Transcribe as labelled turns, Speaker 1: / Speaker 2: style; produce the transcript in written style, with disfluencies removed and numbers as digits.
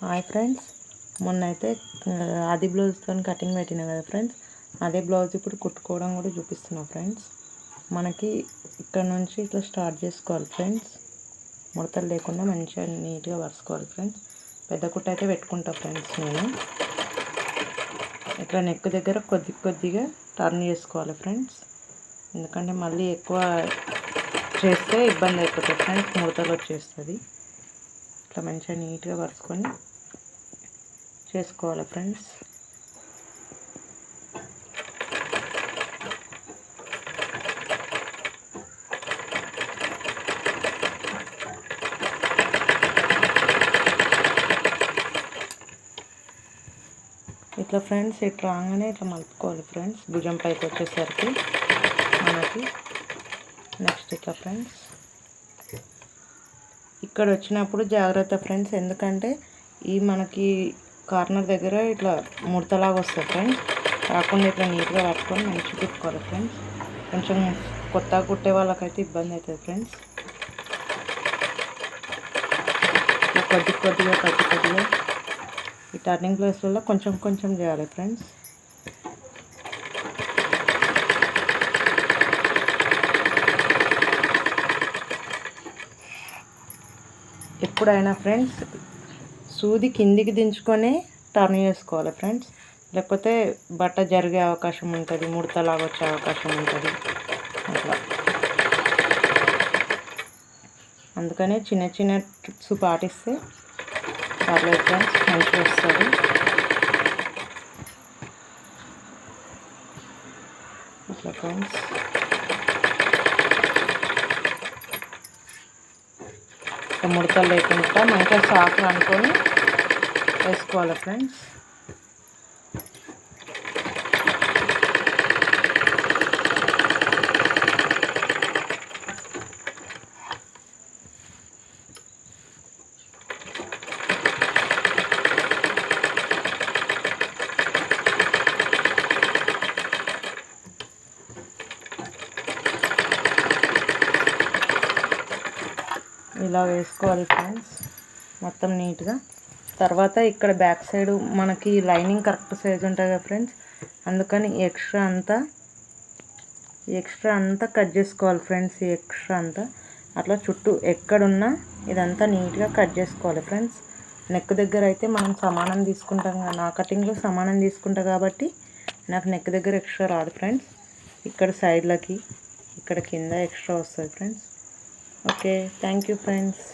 Speaker 1: Hi friends, మొన్నైతే అది బ్లౌజ్తో cutting పెట్టినా కదా ఫ్రెండ్స్. అదే బ్లౌజ్ ఇప్పుడు కుట్టుకోవడం కూడా చూపిస్తున్నా ఫ్రెండ్స్. మనకి ఇక్కడ నుంచి ఇట్లా స్టార్ట్ చేసుకోవాలి ఫ్రెండ్స్. ముడతలు లేకుండా మంచిగా నీట్గా వరుసుకోవాలి ఫ్రెండ్స్. పెద్ద కుట్ట అయితే పెట్టుకుంటా ఫ్రెండ్స్. నేను ఇట్లా నెక్ దగ్గర కొద్దిగా టర్న్ చేసుకోవాలి ఫ్రెండ్స్. ఎందుకంటే మళ్ళీ ఎక్కువ చేస్తే ఇబ్బంది అయిపోతుంది ఫ్రెండ్స్, ముడతలు వచ్చేస్తుంది. ఇట్లా మంచిగా నీట్గా వరుసుకొని చేసుకోవాలి ఫ్రెండ్స్. ఇట్లా ఫ్రెండ్స్ ఇట్లా రాగానే ఇట్లా మలుపుకోవాలి ఫ్రెండ్స్. భుజం పైకి వచ్చేసరికి మనకి నెక్స్ట్ ఇట్లా ఫ్రెండ్స్ ఇక్కడ వచ్చినప్పుడు జాగ్రత్త ఫ్రెండ్స్. ఎందుకంటే ఈ మనకి కార్నర్ దగ్గర ఇట్లా ముడతలాగా వస్తుంది ఫ్రెండ్స్. రాకుండా ఇట్లా నీట్గా పట్టుకొని మంచిగా కుట్టుకోవాలి ఫ్రెండ్స్. కొంచెం కొత్తగా కుట్టే వాళ్ళకైతే ఇబ్బంది అవుతుంది ఫ్రెండ్స్. కొద్దిగా ఈ టర్నింగ్ ప్లేస్లలో కొంచెం చేయాలి ఫ్రెండ్స్. ఎప్పుడైనా ఫ్రెండ్స్ సూది కిందికి దించుకొని టర్న్ చేసుకోవాలి ఫ్రెండ్స్. లేకపోతే బట్ట జరిగే అవకాశం ఉంటుంది, ముడతలాగా వచ్చే అవకాశం ఉంటుంది అట్లా. అందుకనే చిన్న ట్రిప్స్ పాటిస్తే పర్లేదు ఫ్రెండ్స్, మంచిగా వస్తుంది. అట్లా ఫ్రెండ్స్ ముడతలు లేకుండా మంచిగా సాకులు అనుకొని వేసుకోవాలి ఫ్రెండ్స్. ఇలా వేసుకోవాలి ఫ్రెండ్స్ మొత్తం నీట్గా. తర్వాత ఇక్కడ బ్యాక్ సైడ్ మనకి లైనింగ్ కరెక్ట్ సైజ్ ఉంటుంది కదా ఫ్రెండ్స్. అందుకని ఎక్స్ట్రా అంతా కట్ చేసుకోవాలి ఫ్రెండ్స్. ఈ ఎక్స్ట్రా అంతా అట్లా చుట్టూ ఎక్కడున్నా ఇదంతా నీట్గా కట్ చేసుకోవాలి ఫ్రెండ్స్. నెక్ దగ్గర అయితే మనం సమానం తీసుకుంటాం కదా, నా కటింగ్లో సమానం తీసుకుంటా కాబట్టి నాకు నెక్ దగ్గర ఎక్స్ట్రా రాదు ఫ్రెండ్స్. ఇక్కడ సైడ్లకి ఇక్కడ కింద ఎక్స్ట్రా వస్తుంది friends. Okay, thank you friends.